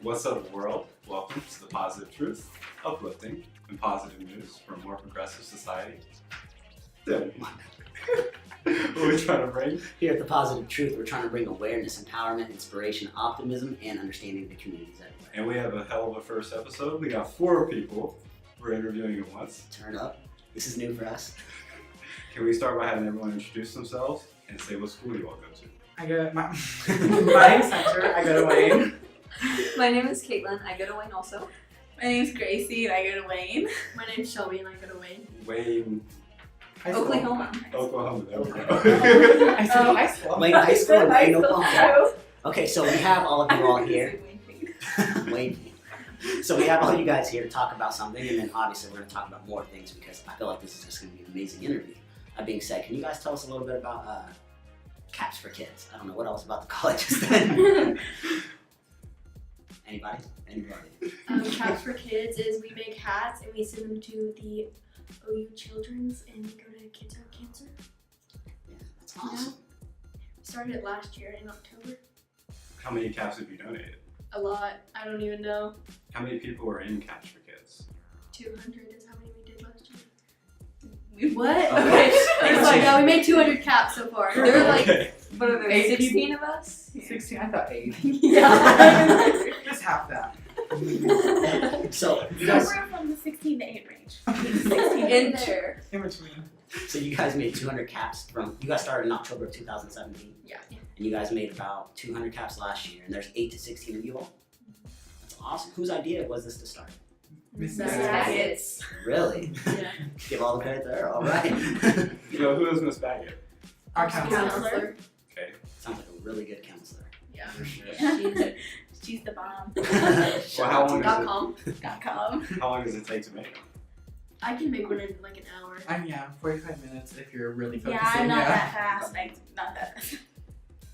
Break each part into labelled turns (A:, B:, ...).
A: What's up, world? Welcome to the Positive Truth, uplifting and positive news for a more progressive society. What are we trying to bring?
B: Here at the Positive Truth, we're trying to bring awareness, empowerment, inspiration, optimism, and understanding to communities everywhere.
A: And we have a hell of a first episode. We got 4 people we're interviewing at once.
B: Turn up. This is new for us.
A: Can we start by having everyone introduce themselves and say what school you all go to?
C: I go my name's Hunter. I go to Wayne.
D: My name is Caitlin. I go to Wayne also.
E: My name's Gracie and I go to Wayne.
D: My name's Shelby and I go to Wayne.
A: Wayne,
D: Oklahoma.
A: Oklahoma. There we go.
C: I said high school.
B: Wayne High School and Wayne, Oklahoma.
E: Oklahoma.
B: Okay, so we have all of you all here. Wayne. So we have all you guys here to talk about something, and then obviously we're going to talk about more things because I feel like this is just going to be an amazing interview. That being said, can you guys tell us a little bit about Caps for Kids? I don't know what I was about to call it just then. Anybody?
F: Caps for Kids is we make hats and we send them to the OU Children's and we go to Kids Have Cancer.
B: Yeah, that's awesome.
F: We started it last year in October.
A: How many caps have you donated?
F: A lot. I don't even know.
A: How many people are in Caps for Kids?
F: 200 is how many we did last year.
E: What?
A: Okay.
F: Yeah, we made 200 caps so far.
D: There were like,
A: Okay.
D: what are there,
C: 8
D: 16 of us?
C: 16. I thought 8.
F: Yeah.
C: Just half that.
B: So you guys,
E: Somewhere from the 16 to 8 range.
D: 16 in there.
C: In between.
B: so you guys made 200 caps from. You guys started in October of 2017.
F: Yeah.
B: And you guys made about 200 caps last year, and there's 8 to 16 of you all. That's awesome. Whose idea was this to start?
C: Miss
F: Baggett.
B: Really?
F: Yeah.
B: Give all the credit there. All right.
A: So who is Miss Baggett?
C: Our counselor.
F: Counselor.
A: Okay.
B: Sounds like a really good counselor.
F: Yeah.
B: For sure.
E: She's the bomb.
A: Well, how long is it?
D: .com.
E: .com.
A: How long does it take to make them?
F: I can make one in like an hour.
C: Yeah, 45 minutes if you're really focusing.
E: Yeah, I'm not that fast. Like, not that fast.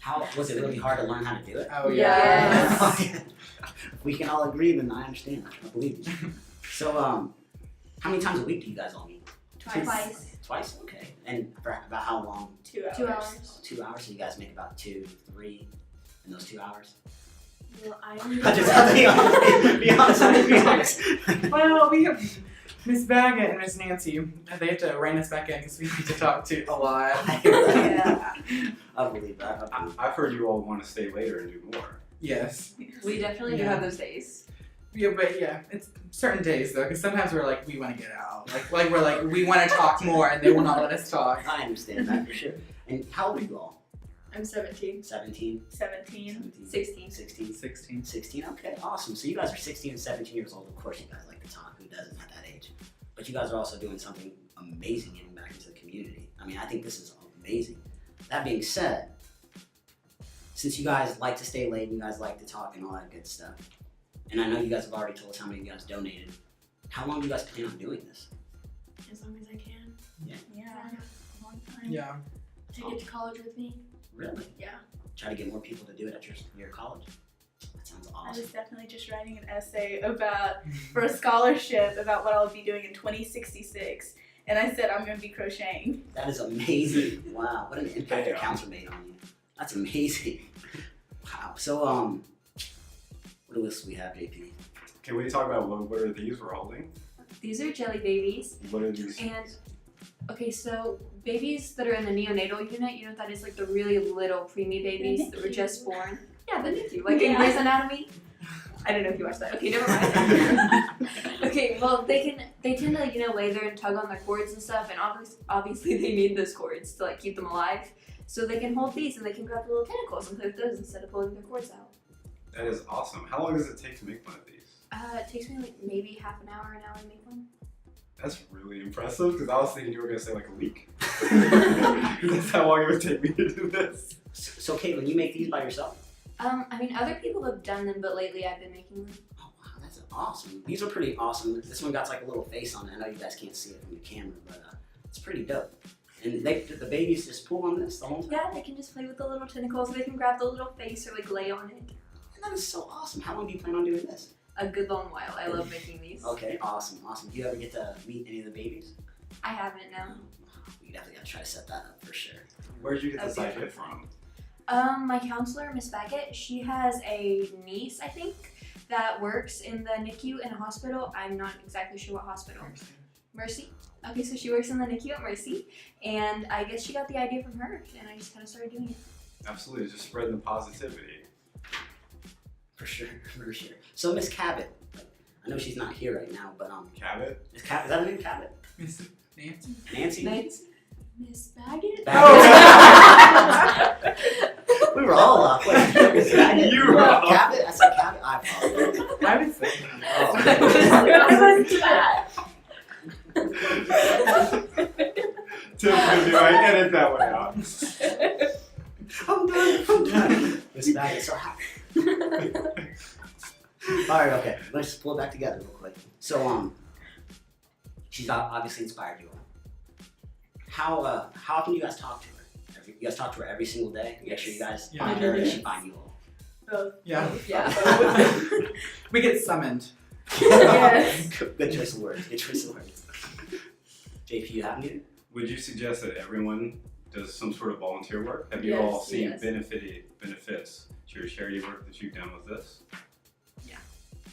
B: How was it really hard to learn how to do it?
C: Oh
D: Yes.
C: yeah.
B: If we can all agree, then I understand. I believe you. So, how many times a week do you guys all meet?
F: Twice.
B: Twice? Okay. And for about how long?
E: 2 hours.
F: 2 hours.
B: 2 hours. So you guys make about 2, 3 in those 2 hours.
F: Well, I
B: Just have to be honest. Be honest.
C: Well, we have Miss Baggett and Miss Nancy. They have to rein us back in because we need to talk to a lot.
B: Yeah. I believe that.
A: I've heard you all want to stay later and do more.
C: Yes.
D: We definitely do
C: Yeah.
D: have those days.
C: Yeah, but yeah, it's certain days though, because sometimes we're like, we want to get out. Like we're like, we want to talk more, and they will not let us talk.
B: I understand that for sure. And how old are you all?
F: I'm 17.
B: 17?
E: 17.
D: 16.
B: 16?
C: 16.
B: 16, okay, awesome. So you guys are 16 and 17 years old. Of course you guys like to talk, who doesn't at that age? But you guys are also doing something amazing getting back into the community. I mean, I think this is amazing. That being said, since you guys like to stay late and you guys like to talk and all that good stuff, and I know you guys have already told us how many of you guys donated, how long do you guys plan on doing this?
F: As long as I can.
E: Yeah. A long time.
C: Yeah.
F: Take it to college with me.
B: Really?
F: Yeah.
B: Try to get more people to do it at your college? That sounds
E: I
B: awesome.
E: was definitely just writing an essay for a scholarship about what I'll be doing in 2066. And I said I'm going to be crocheting.
B: That is amazing. Wow, what an impact your
A: Yeah.
B: counselor made on you. That's amazing. Wow. So, what else do we have, JP?
A: Can we talk about what are these we're holding?
D: These are jelly babies.
A: What are these?
D: And, okay, so babies that are in the neonatal unit, you know what that is, like the really little preemie babies that were just born. Yeah, the NICU, like in Grey's Anatomy. I don't know if you watched that. Okay, never mind. Okay, well they tend to lay there and tug on their cords and stuff, and obviously they need those cords to keep them alive. So they can hold these and they can grab the little tentacles and play with those instead of pulling their cords out.
A: That is awesome. How long does it take to make one of these?
D: It takes me maybe half an hour to make one.
A: That's really impressive because I was thinking you were going to say like a week. That's how long it would take me to do this.
B: So, Caitlin, you make these by yourself?
D: I mean other people have done them, but lately I've been making them.
B: Oh, wow, that's awesome. These are pretty awesome. This one got like a little face on it. I know you guys can't see it from the camera, but it's pretty dope. And the babies just pull on this the whole time?
D: Yeah, they can just play with the little tentacles. They can grab the little face or lay on it.
B: And that is so awesome. How long do you plan on doing this?
D: A good long while. I love making these.
B: Okay, awesome. Do you ever get to meet any of the babies?
D: I haven't, no.
B: We definitely gotta try to set that up for sure.
A: Where did you get this
D: Okay.
A: idea from?
D: My counselor, Miss Baggett, she has a niece, I think, that works in the NICU in a hospital. I'm not exactly sure what hospital. Mercy. Okay, so she works in the NICU at Mercy, and I guess she got the idea from her, and I just kind of started doing it.
A: Absolutely, just spreading the positivity.
B: For sure. So Miss Cabot, I know she's not here right now, but
A: Cabot?
B: Miss Cabot, is that her name, Cabot?
C: Miss Nancy?
B: Nancy?
D: Nice.
F: Miss Baggett?
B: We were all off. Wait, Miss Baggett?
A: You were off.
B: Cabot? I said Cabot. I apologize.
C: I would say.
A: Tim's gonna be like, edit that one out.
B: I'm done. Miss Baggett, so happy. Alright, okay. Let's pull it back together real quick. So, she's obviously inspired you all. How often do you guys talk to her? You guys talk to her every single day? Make sure you guys
C: Yeah.
B: find her and she find you all.
E: Both.
C: Yeah.
D: Yeah.
C: We get summoned.
E: Yes.
B: Good choice of words. JP, you have any?
A: Would you suggest that everyone does some sort of volunteer work? Have you
D: Yes,
A: all seen
D: yes.
A: benefits to your charity work that you've done with this?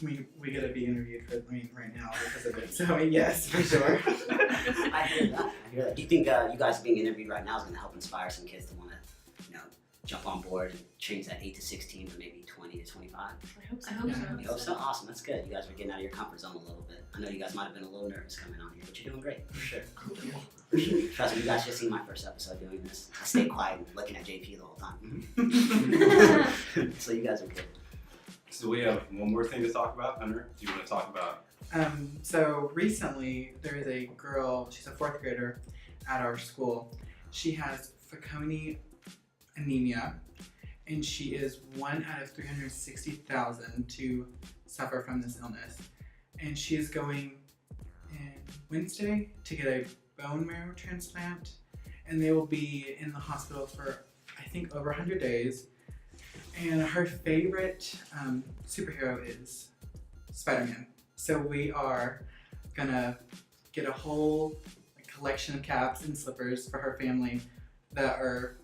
C: We gotta be interviewed for right now because of it. So yes, for sure.
B: I hear that. Do you think you guys being interviewed right now is going to help inspire some kids to want to, jump on board and change that 8 to 16 to maybe 20 to 25?
F: I hope so.
D: I hope so.
B: You hope so? Awesome. That's good. You guys are getting out of your comfort zone a little bit. I know you guys might have been a little nervous coming on here, but you're doing great. For sure. Trust me, you guys just seen my first episode doing this. I stayed quiet and looking at JP the whole time. So you guys are good.
A: So we have one more thing to talk about, Hunter. Do you want to talk about?
C: So recently there is a girl, she's a 4th grader at our school. She has Fanconi anemia, and she is 1 out of 360,000 to suffer from this illness. And she is going in Wednesday to get a bone marrow transplant, and they will be in the hospital for I think over 100 days. And her favorite superhero is Spider-Man. So we are gonna get a whole collection of caps and slippers for her family that are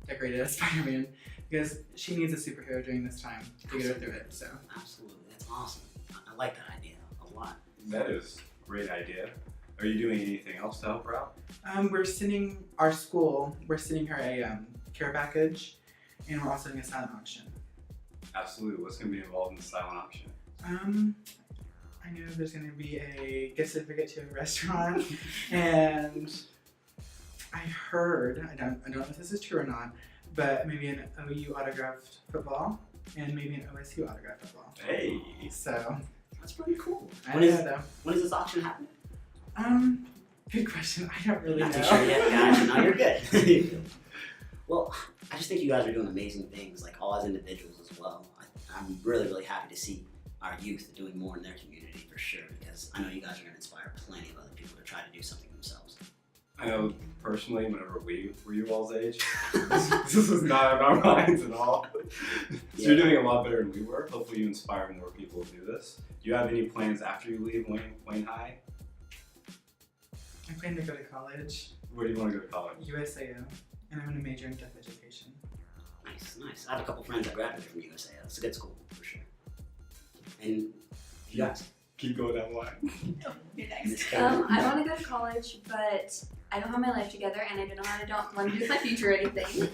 C: decorated as Spider-Man because she needs a superhero during this time to get her through it. So
B: Absolutely. That's awesome. I like that idea a lot.
A: That is a great idea. Are you doing anything else to help her out?
C: we're sending her a care package, and we're also doing a silent auction.
A: Absolutely. What's going to be involved in the silent auction?
C: I know there's going to be a gift certificate to a restaurant, and I heard, I don't know if this is true or not, but maybe an OU autographed football and maybe an OSU autographed football.
A: Hey.
C: So
B: That's pretty cool.
C: I
B: When
C: don't
B: is-
C: know though.
B: When is this auction happening?
C: Good question. I don't really
B: Not
C: know.
B: too sure yet, guys. No, you're good. Well, I just think you guys are doing amazing things, all as individuals as well. I'm really, really happy to see our youth doing more in their community for sure, because I know you guys are going to inspire plenty of other people to try to do something themselves.
A: I know personally, whenever we were you all's age, this was not in our minds at all. So you're doing a lot better than we were. Hopefully you inspire more people to do this. Do you have any plans after you leave Wayne High?
C: I plan to go to college,
A: Where do you want to go to college?
C: USAO, and I'm going to major in deaf education.
B: Nice. I have a couple friends that graduated from USAO. It's a good school, for sure. And you guys?
A: Keep going down the line.
E: You're next.
D: I want to go to college, but I don't have my life together, and I don't know how to want to do with my future or anything.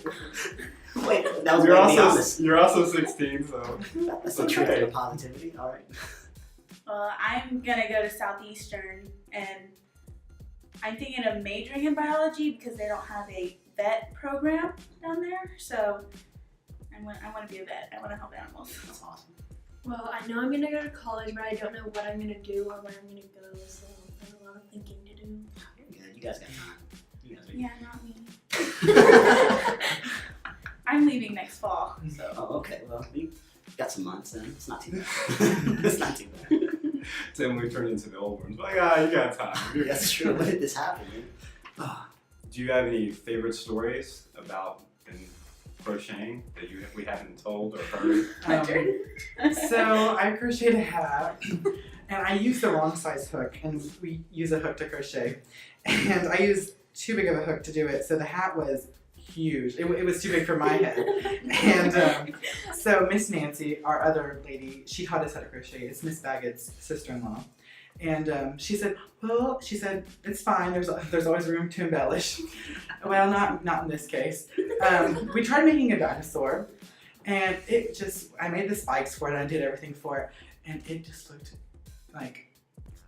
B: Wait, that was
A: You're
B: gonna be
A: also
B: honest.
A: you're also 16, so
B: That's the truth
A: okay.
B: of positivity. All right.
E: Well, I'm gonna go to Southeastern, and I'm thinking of majoring in biology because they don't have a vet program down there. So I want to be a vet. I want to help animals.
B: That's awesome.
F: Well, I know I'm gonna go to college, but I don't know what I'm gonna do or where I'm gonna go, so I have a lot of thinking to do.
B: You're good. You guys got time. You guys are
E: Yeah, not me. I'm leaving next fall. So
B: Oh, okay. Well, you got some months then. It's not too bad. It's not too bad.
A: Tim, we turned into the old ones. You got time.
B: That's true. When did this happen, man? Oh,
A: Do you have any favorite stories about crocheting that we haven't told or heard?
C: So I crocheted a hat, and I used the wrong size hook, and we use a hook to crochet, and I used too big of a hook to do it, so the hat was huge. It was too big for my head. And so Miss Nancy, our other lady, she taught us how to crochet. It's Miss Baggett's sister-in-law. And she said, it's fine. There's always room to embellish. Well, not in this case. We tried making a dinosaur, and I made the spikes for it, and I did everything for it, and it just looked like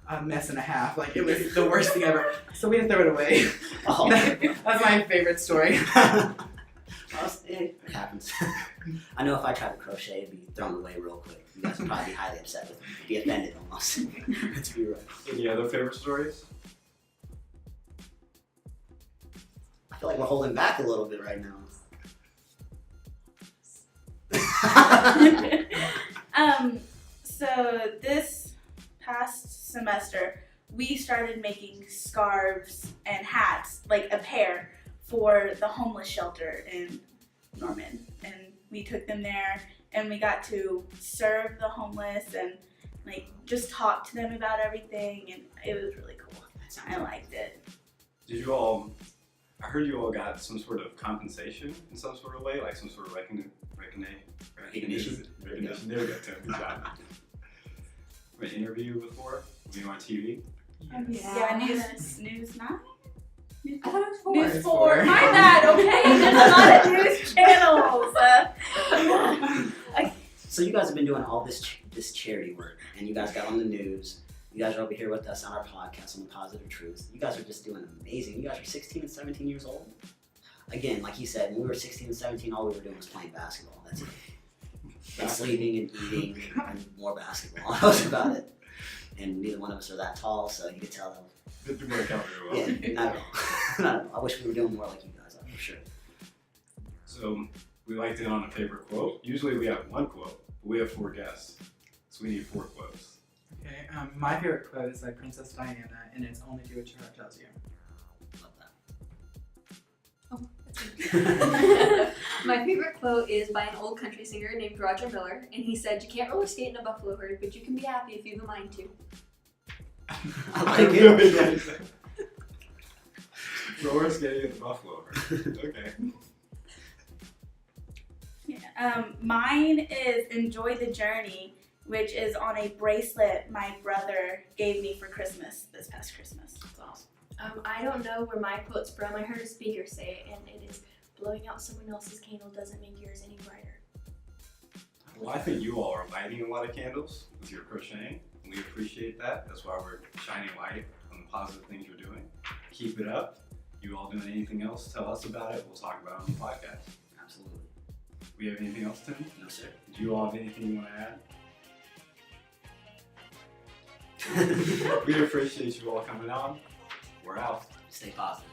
C: a mess and a half. Like, it was the worst thing ever. So we had to throw it away.
B: Oh.
C: That's my favorite story.
B: It happens. I know if I tried to crochet, it'd be thrown away real quick. You guys would probably be highly upset with me. Be offended almost. To be right.
A: Any other favorite stories?
B: I feel like we're holding back a little bit right now.
E: So this past semester, we started making scarves and hats, like a pair, for the homeless shelter in Norman. And we took them there, and we got to serve the homeless and like just talk to them about everything, and it was really cool. I liked it.
A: I heard you all got some sort of compensation in some sort of way, like some sort of recognition. There we go, Tim. Good job. An interview before? Were you on TV?
E: Yeah, News 9?
D: I thought it was 4.
E: News 4. My bad, okay? There's a lot of news channels.
B: So you guys have been doing all this charity work, and you guys got on the news. You guys are over here with us on our podcast on the Positive Truth. You guys are just doing amazing. You guys are 16 and 17 years old. Again, like he said, when we were 16 and 17, all we were doing was playing basketball. That's it. And sleeping and eating and more basketball. That was about it. And neither one of us are that tall, so you could tell that.
A: Didn't work out very well.
B: Yeah, not at all. Not at all. I wish we were doing more like you guys are, for sure.
A: So we like to end on a favorite quote. Usually we have one quote, but we have 4 guests, so we need 4 quotes.
C: Okay, my favorite quote is by Princess Diana, and it's only do what your heart tells you.
B: Love that.
D: My favorite quote is by an old country singer named Roger Miller, and he said, "You can't roller skate in a buffalo herd, but you can be happy if you've a mind to."
B: I like it.
A: Roller skating at the buffalo herd. Okay.
E: Yeah, mine is Enjoy the Journey, which is on a bracelet my brother gave me for Christmas this past Christmas.
B: That's awesome.
F: I don't know where my quote's from. I heard a speaker say it, and it is, blowing out someone else's candle doesn't make yours any brighter.
A: Well, I think you all are lighting a lot of candles with your crocheting, and we appreciate that. That's why we're shining light on the positive things you're doing. Keep it up. You all doing anything else? Tell us about it. We'll talk about it on the podcast.
B: Absolutely.
A: We have anything else, Tim?
B: No, sir.
A: Do you all have anything you want to add? We appreciate you all coming on. We're out.
B: Stay positive.